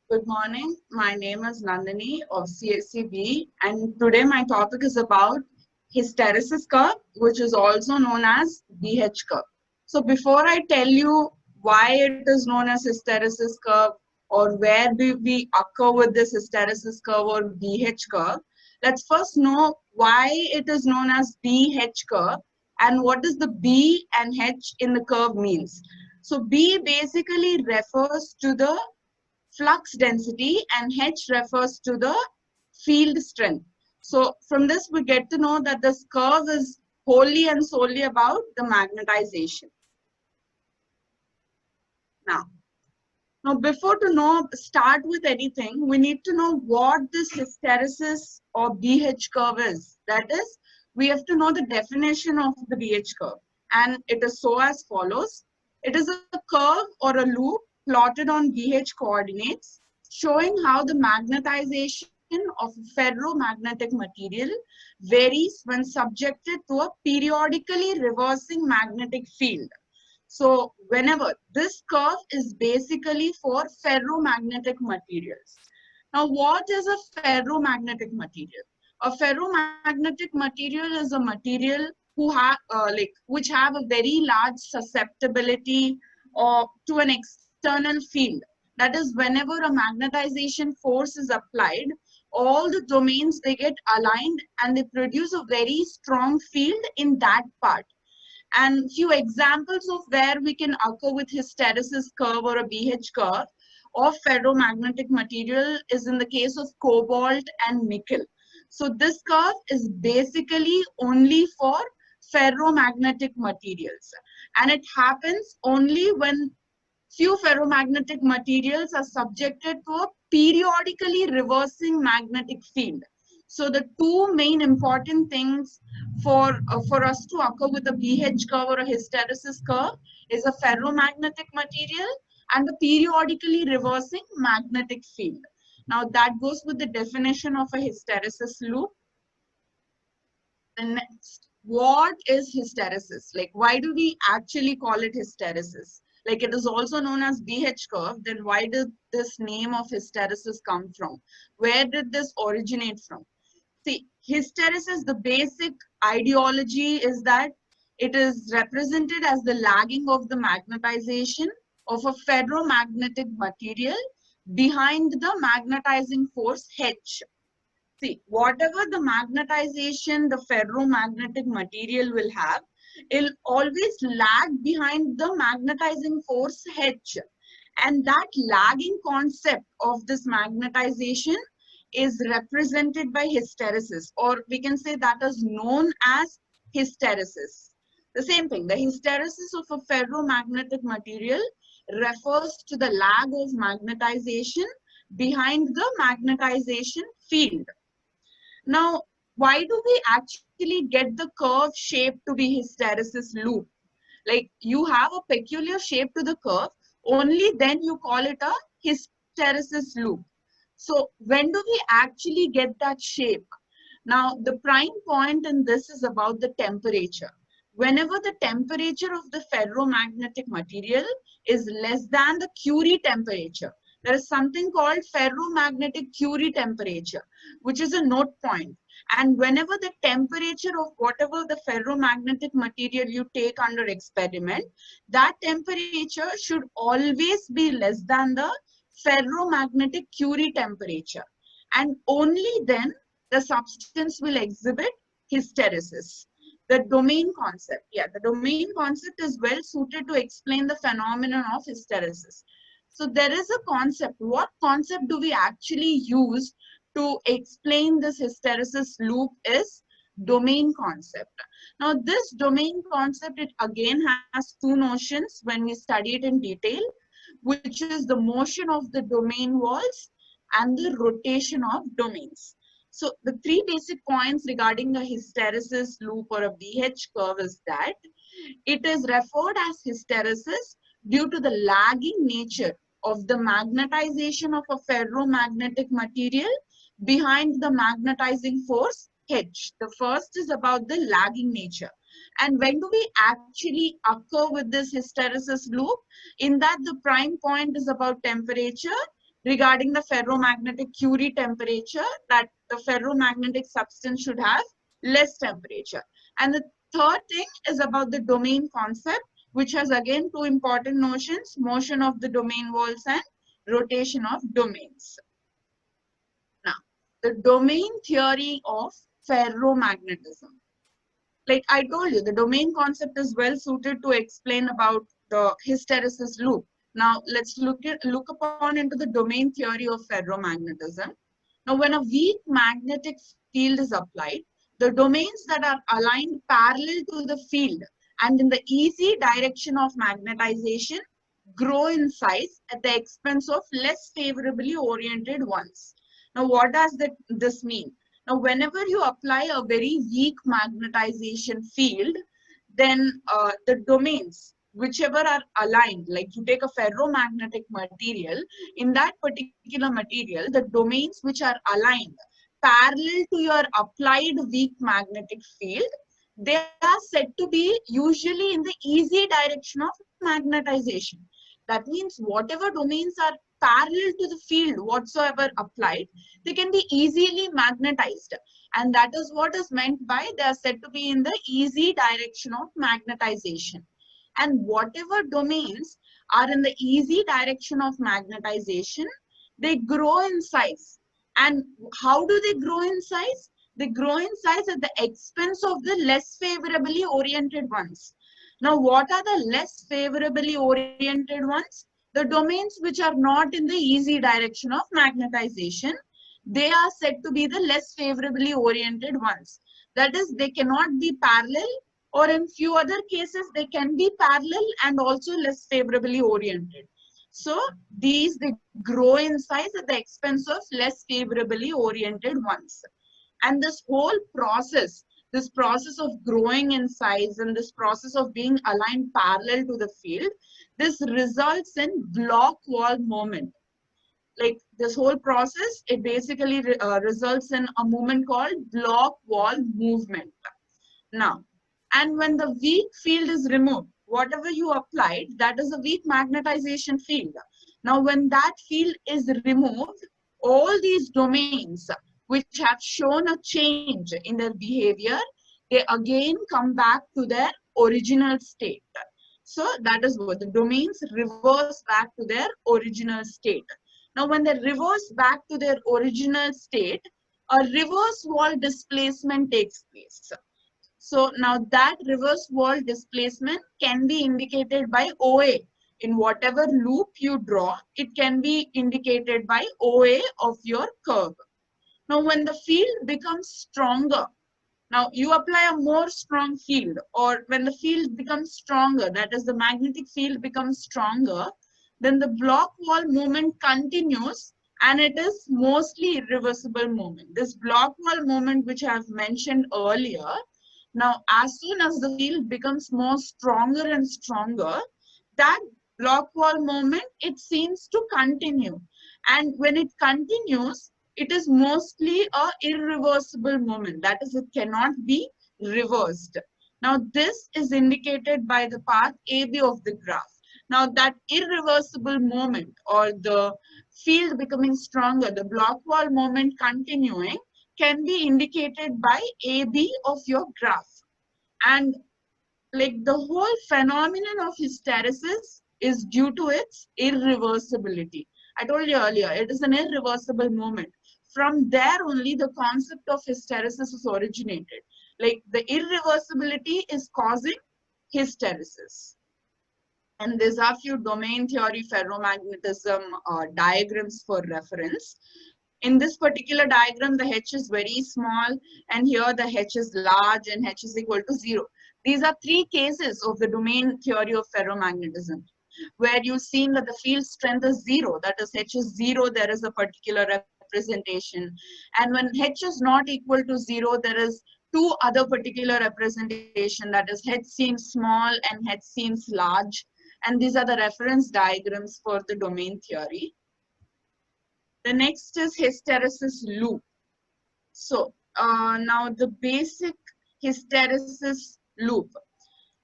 Good morning. My name is Nandini of CSCB, and today my topic is about hysteresis curve, which is also known as BH curve. So before I tell you why it is known as hysteresis curve or where do we occur with this hysteresis curve or BH curve, let's first know why it is known as BH curve and what does the B and H in the curve means. So B basically refers to the flux density and H refers to the field strength. So from this we get to know that this curve is wholly and solely about the magnetization. Now, before to know, start with anything, we need to know what this hysteresis or BH curve is. That is, we have to know the definition of the BH curve. And it is so as follows. It is a curve or a loop plotted on BH coordinates showing how the magnetization of ferromagnetic material varies when subjected to a periodically reversing magnetic field. So whenever this curve is basically for ferromagnetic materials. Now, what is a ferromagnetic material? A ferromagnetic material is a material which have a very large susceptibility to an external field. That is, whenever a magnetization force is applied, all the domains they get aligned and they produce a very strong field in that part. And few examples of where we can occur with hysteresis curve or a BH curve of ferromagnetic material is in the case of cobalt and nickel. So this curve is basically only for ferromagnetic materials, and it happens only when few ferromagnetic materials are subjected to a periodically reversing magnetic field. So the two main important things for us to occur with a BH curve or a hysteresis curve is a ferromagnetic material and a periodically reversing magnetic field. Now that goes with the definition of a hysteresis loop. And next, what is hysteresis? Like, why do we actually call it hysteresis? Like, it is also known as BH curve. Then why did this name of hysteresis come from? Where did this originate from? See, hysteresis, the basic ideology is that it is represented as the lagging of the magnetization of a ferromagnetic material behind the magnetizing force H. See, whatever the magnetization the ferromagnetic material will have, it'll always lag behind the magnetizing force H. And that lagging concept of this magnetization is represented by hysteresis, or we can say that is known as hysteresis. The same thing, the hysteresis of a ferromagnetic material refers to the lag of magnetization behind the magnetization field. Now, why do we actually get the curve shape to be hysteresis loop? Like, you have a peculiar shape to the curve, only then you call it a hysteresis loop. So when do we actually get that shape? Now, the prime point in this is about the temperature. Whenever the temperature of the ferromagnetic material is less than the Curie temperature, there is something called ferromagnetic Curie temperature, which is a node point. And whenever the temperature of whatever the ferromagnetic material you take under experiment, that temperature should always be less than the ferromagnetic Curie temperature. And only then the substance will exhibit hysteresis. The domain concept, the domain concept is well suited to explain the phenomenon of hysteresis. So there is a concept. What concept do we actually use to explain this hysteresis loop is domain concept. Now this domain concept, it again has two notions when we study it in detail, which is the motion of the domain walls and the rotation of domains. So the three basic points regarding a hysteresis loop or a BH curve is that it is referred as hysteresis due to the lagging nature of the magnetization of a ferromagnetic material behind the magnetizing force H. The first is about the lagging nature. And when do we actually occur with this hysteresis loop? In that the prime point is about temperature, regarding the ferromagnetic Curie temperature, that the ferromagnetic substance should have less temperature. And the third thing is about the domain concept, which has again two important notions: motion of the domain walls and rotation of domains. Now, the domain theory of ferromagnetism. Like I told you, the domain concept is well suited to explain about the hysteresis loop. Now let's look upon into the domain theory of ferromagnetism. Now when a weak magnetic field is applied, the domains that are aligned parallel to the field and in the easy direction of magnetization grow in size at the expense of less favorably oriented ones. Now what does this mean? Now, whenever you apply a very weak magnetization field, then the domains, whichever are aligned, like you take a ferromagnetic material, in that particular material, the domains which are aligned parallel to your applied weak magnetic field, they are said to be usually in the easy direction of magnetization. That means whatever domains are parallel to the field whatsoever applied, they can be easily magnetized. And that is what is meant by they are said to be in the easy direction of magnetization. And whatever domains are in the easy direction of magnetization, they grow in size. And how do they grow in size? They grow in size at the expense of the less favorably oriented ones. Now, what are the less favorably oriented ones? The domains which are not in the easy direction of magnetization, they are said to be the less favorably oriented ones. That is, they cannot be parallel, or in few other cases, they can be parallel and also less favorably oriented. So, they grow in size at the expense of less favorably oriented ones. And this whole process, this process of growing in size and this process of being aligned parallel to the field, this results in block wall moment. Like this whole process, it basically results in a movement called block wall movement. Now, and when the weak field is removed, whatever you applied, that is a weak magnetization field. Now, when that field is removed, all these domains which have shown a change in their behavior, they again come back to their original state. So that is what the domains reverse back to their original state. Now, when they reverse back to their original state, a reverse wall displacement takes place. So now that reverse wall displacement can be indicated by OA. In whatever loop you draw, it can be indicated by OA of your curve. Now, when the field becomes stronger, now you apply a more strong field, or when the field becomes stronger, that is the magnetic field becomes stronger, then the block wall movement continues and it is mostly irreversible movement. This block wall movement which I have mentioned earlier, now as soon as the field becomes more stronger and stronger, that block wall movement, it seems to continue. And when it continues, it is mostly a irreversible movement. That is, it cannot be reversed. Now, this is indicated by the path AB of the graph. Now, that irreversible movement or the field becoming stronger, the block wall movement continuing, can be indicated by AB of your graph. And like the whole phenomenon of hysteresis is due to its irreversibility. I told you earlier, it is an irreversible movement. From there only the concept of hysteresis is originated. Like the irreversibility is causing hysteresis. And these are few domain theory ferromagnetism diagrams for reference. In this particular diagram, the H is very small, and here the H is large and H is equal to 0. These are three cases of the domain theory of ferromagnetism, where you've seen that the field strength is 0, that is H is 0, there is a particular representation. And when H is not equal to 0, there is two other particular representation, that is H seems small and H seems large. And these are the reference diagrams for the domain theory. The next is hysteresis loop. So now the basic hysteresis loop.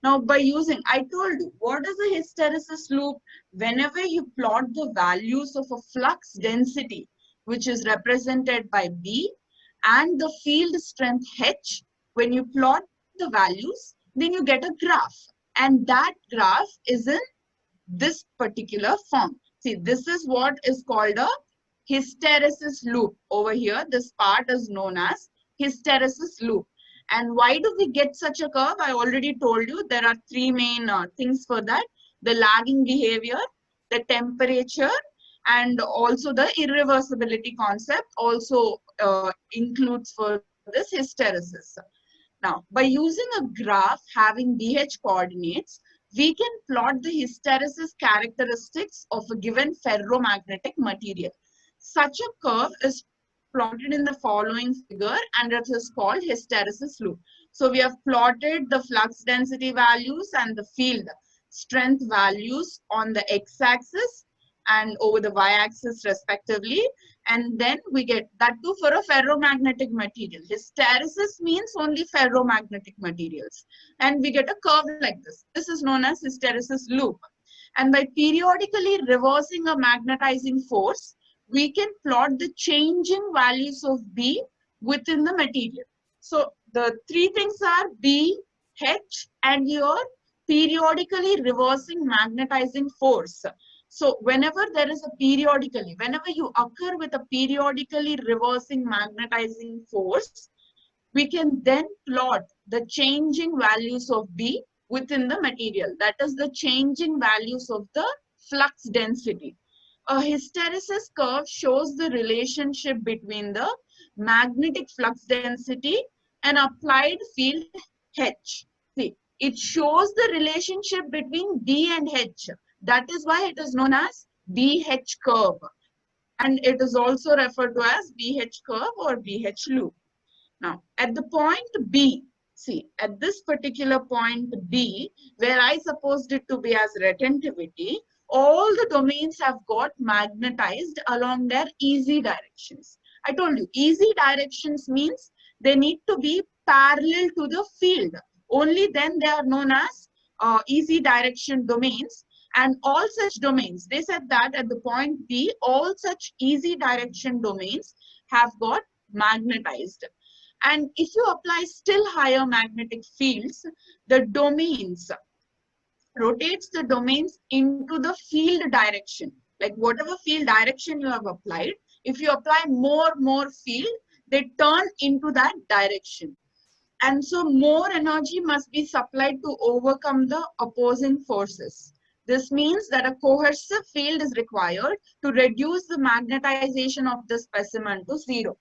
Now, by using, I told you, what is a hysteresis loop? Whenever you plot the values of a flux density, which is represented by B, and the field strength H, when you plot the values, then you get a graph. And that graph is in this particular form. See, this is what is called a hysteresis loop. Over here, this part is known as hysteresis loop. And why do we get such a curve? I already told you there are three main things for that. The lagging behavior, the temperature, and also the irreversibility concept also includes for this hysteresis. Now, by using a graph having BH coordinates, we can plot the hysteresis characteristics of a given ferromagnetic material. Such a curve is plotted in the following figure and it is called hysteresis loop. So we have plotted the flux density values and the field strength values on the x-axis and over the y-axis respectively. And then we get that too for a ferromagnetic material. Hysteresis means only ferromagnetic materials. And we get a curve like this. This is known as hysteresis loop. And by periodically reversing a magnetizing force, we can plot the changing values of B within the material. So the three things are B, H, and your periodically reversing magnetizing force. So whenever there is a periodically, whenever you occur with a periodically reversing magnetizing force, we can then plot the changing values of B within the material. That is the changing values of the flux density. A hysteresis curve shows the relationship between the magnetic flux density and applied field H. See, it shows the relationship between B and H. That is why it is known as BH curve. And it is also referred to as BH curve or BH loop. Now, at the point B, see, at this particular point B, where I supposed it to be as retentivity, all the domains have got magnetized along their easy directions. I told you, easy directions means they need to be parallel to the field. Only then they are known as easy direction domains. And all such domains, they said that at the point B, all such easy direction domains have got magnetized. And if you apply still higher magnetic fields, the domains rotates the domains into the field direction. Like whatever field direction you have applied, if you apply more field, they turn into that direction. And so more energy must be supplied to overcome the opposing forces. This means that a coercive field is required to reduce the magnetization of the specimen to zero.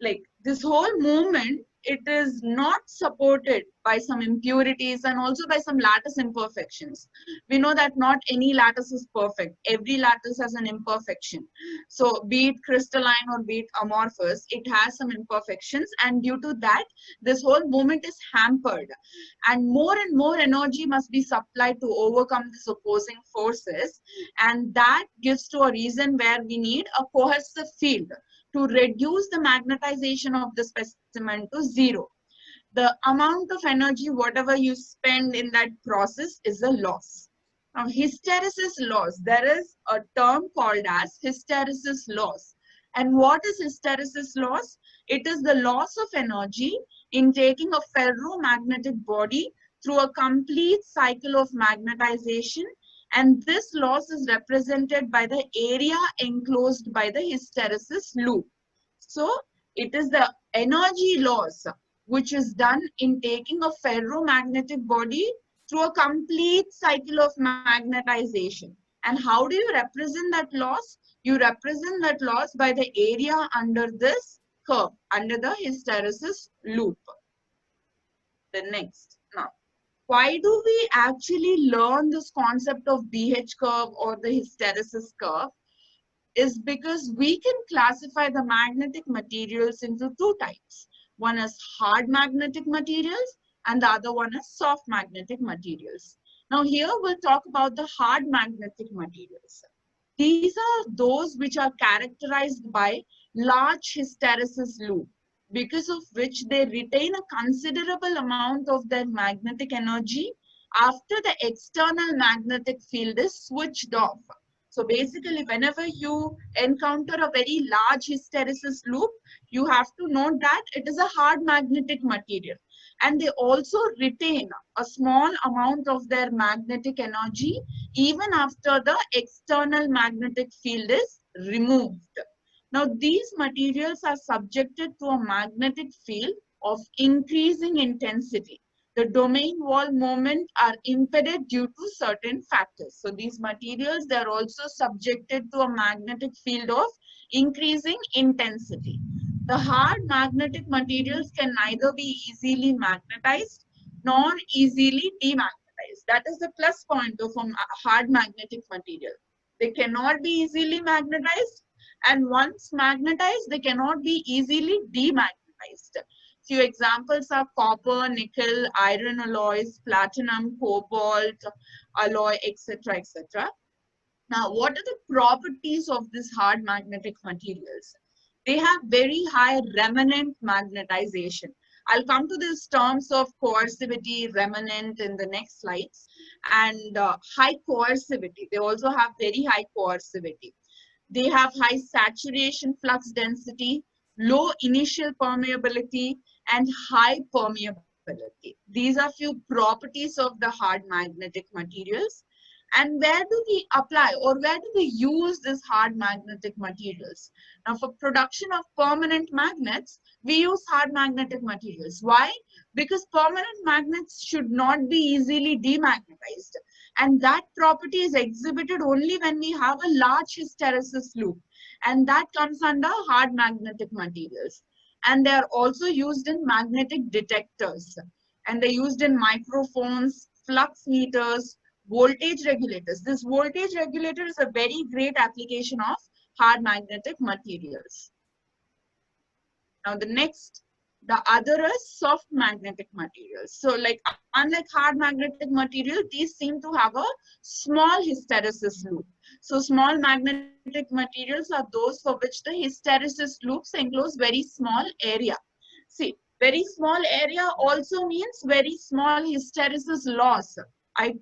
Like this whole movement, it is not supported by some impurities and also by some lattice imperfections. We know that not any lattice is perfect. Every lattice has an imperfection. So be it crystalline or be it amorphous, it has some imperfections, and due to that, this whole movement is hampered. And more energy must be supplied to overcome these opposing forces. And that gives to a reason where we need a cohesive field to reduce the magnetization of the specimen to zero. The amount of energy, whatever you spend in that process, is a loss. Now, hysteresis loss, there is a term called as hysteresis loss. And what is hysteresis loss? It is the loss of energy in taking a ferromagnetic body through a complete cycle of magnetization, and this loss is represented by the area enclosed by the hysteresis loop. So it is the energy loss which is done in taking a ferromagnetic body through a complete cycle of magnetization. And how do you represent that loss? You represent that loss by the area under this curve, under the hysteresis loop. The next. Now, why do we actually learn this concept of BH curve or the hysteresis curve? Is because we can classify the magnetic materials into two types. One is hard magnetic materials and the other one is soft magnetic materials. Now here we'll talk about the hard magnetic materials. These are those which are characterized by large hysteresis loop, because of which they retain a considerable amount of their magnetic energy after the external magnetic field is switched off. So basically, whenever you encounter a very large hysteresis loop, you have to note that it is a hard magnetic material. And they also retain a small amount of their magnetic energy even after the external magnetic field is removed. Now, these materials are subjected to a magnetic field of increasing intensity. The domain wall moment are impeded due to certain factors. So these materials, they are also subjected to a magnetic field of increasing intensity. The hard magnetic materials can neither be easily magnetized nor easily demagnetized. That is the plus point of a hard magnetic material. They cannot be easily magnetized, and once magnetized, they cannot be easily demagnetized. Few examples are copper, nickel, iron alloys, platinum, cobalt, alloy, etc., etc. Now, what are the properties of these hard magnetic materials? They have very high remanent magnetization. I'll come to these terms of coercivity, remanent in the next slides, and high coercivity. They also have very high coercivity. They have high saturation flux density, low initial permeability, and high permeability. These are few properties of the hard magnetic materials. And where do we apply or where do we use these hard magnetic materials? Now, for production of permanent magnets, we use hard magnetic materials. Why? Because permanent magnets should not be easily demagnetized. And that property is exhibited only when we have a large hysteresis loop. And that comes under hard magnetic materials. And they are also used in magnetic detectors. And they're used in microphones, flux meters, voltage regulators. This voltage regulator is a very great application of hard magnetic materials. Now the other is soft magnetic materials. So like unlike hard magnetic material, these seem to have a small hysteresis loop. So small magnetic materials are those for which the hysteresis loops enclose very small area. See, very small area also means very small hysteresis loss. I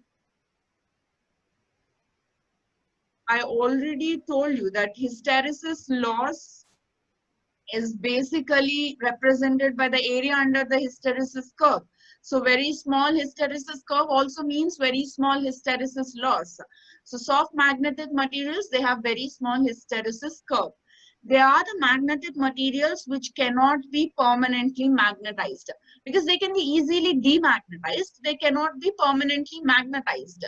already told you that hysteresis loss is basically represented by the area under the hysteresis curve. So very small hysteresis curve also means very small hysteresis loss. So soft magnetic materials, they have very small hysteresis curve. They are the magnetic materials which cannot be permanently magnetized because they can be easily demagnetized. They cannot be permanently magnetized.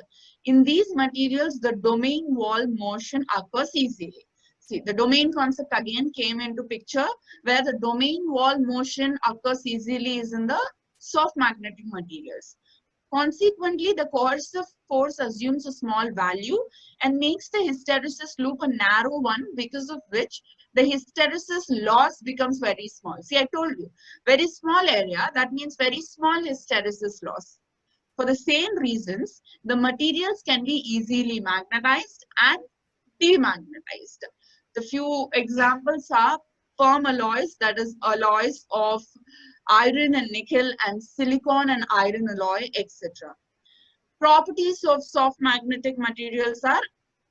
In these materials, the domain wall motion occurs easily. See, the domain concept again came into picture where the domain wall motion occurs easily is in the soft magnetic materials. Consequently, the coercive force assumes a small value and makes the hysteresis loop a narrow one, because of which the hysteresis loss becomes very small. See, I told you, very small area, that means very small hysteresis loss. For the same reasons, the materials can be easily magnetized and demagnetized. The few examples are firm alloys, that is alloys of iron and nickel, and silicon and iron alloy, etc. Properties of soft magnetic materials are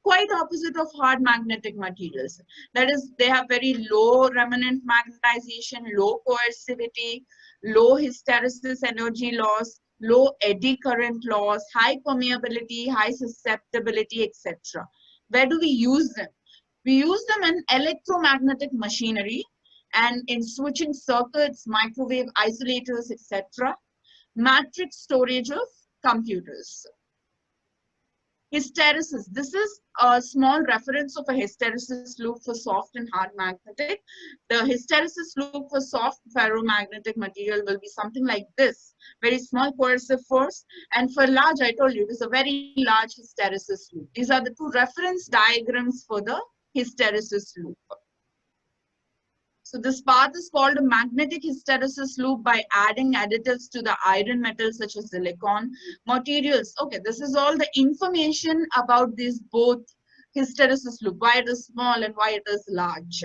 quite opposite of hard magnetic materials. That is, they have very low remanent magnetization, low coercivity, low hysteresis energy loss, low eddy current loss, high permeability, high susceptibility, etc. Where do we use them? We use them in electromagnetic machinery and in switching circuits, microwave isolators, etc. Matrix storage of computers. Hysteresis. This is a small reference of a hysteresis loop for soft and hard magnetic. The hysteresis loop for soft ferromagnetic material will be something like this. Very small coercive force. And for large, I told you, it is a very large hysteresis loop. These are the two reference diagrams for the hysteresis loop. So this path is called a magnetic hysteresis loop by adding additives to the iron metals such as silicon. Materials. Okay, this is all the information about these both hysteresis loop, why it is small and why it is large.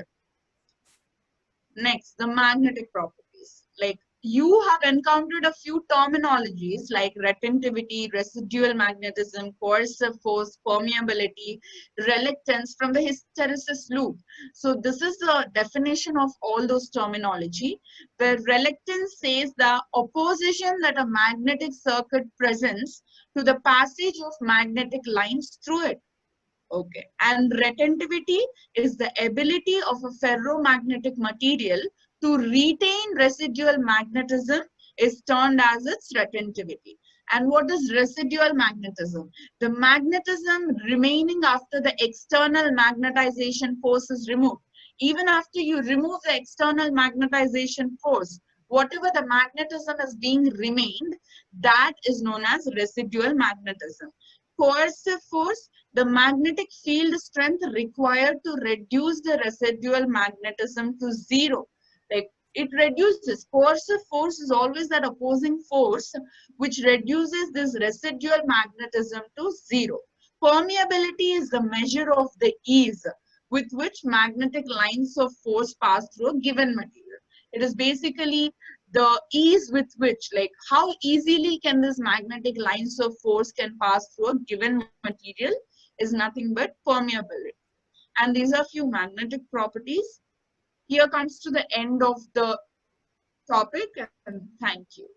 Next, the magnetic properties. Like you have encountered a few terminologies like retentivity, residual magnetism, coercive force, permeability, reluctance from the hysteresis loop. So this is the definition of all those terminology, where reluctance says the opposition that a magnetic circuit presents to the passage of magnetic lines through it. Okay, and retentivity is the ability of a ferromagnetic material to retain residual magnetism is termed as its retentivity. And what is residual magnetism? The magnetism remaining after the external magnetization force is removed. Even after you remove the external magnetization force, whatever the magnetism is being remained, that is known as residual magnetism. Coercive force, the magnetic field strength required to reduce the residual magnetism to zero. Like it reduces. Coercive force is always that opposing force which reduces this residual magnetism to zero. Permeability is the measure of the ease with which magnetic lines of force pass through a given material. It is basically the ease with which, like how easily can this magnetic lines of force can pass through a given material is nothing but permeability. And these are few magnetic properties. Here comes to the end of the topic, and thank you.